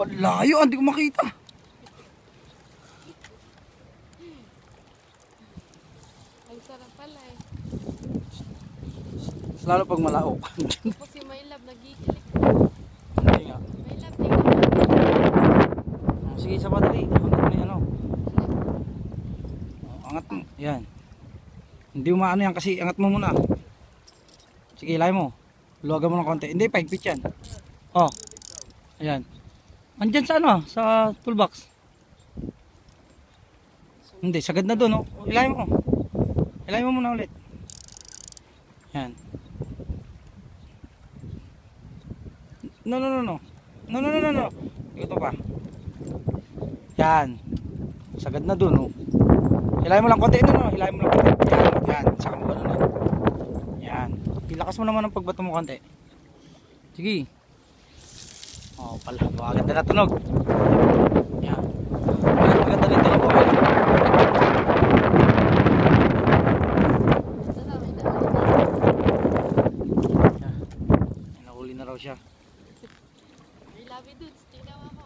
Layo, hindi ko makita. Ang sarap pala eh. Lalo pag malaok. Tapos si My Love nagigilik. Hindi nga. My Love, tingnan. Sige, sa battery. Angat mo yan, ano. Angat mo. Yan. Hindi mo maano yan kasi angat mo muna. Sige, ilay mo. Luwagan mo ng konti. Hindi, paigpit yan. Oh. Ayan. Andyan sa ano? Sa toolbox. Hindi, sagad na doon. Oh. Ilay mo. Ilay mo muna ulit. Yan. No. No. Ito pa. Yan. Sagad na doon. Oh. Hilay mo lang konti. No. Hilay mo lang konti. Yan. Saka mo ganun. Yan. Ilakas mo naman ang pagbato mo konti. Sige. Oh, pala. Maganda na tunog. Yan. Maganda rin tunog. Nahuli na raw siya. I love you dudes. Tingnan mo ako.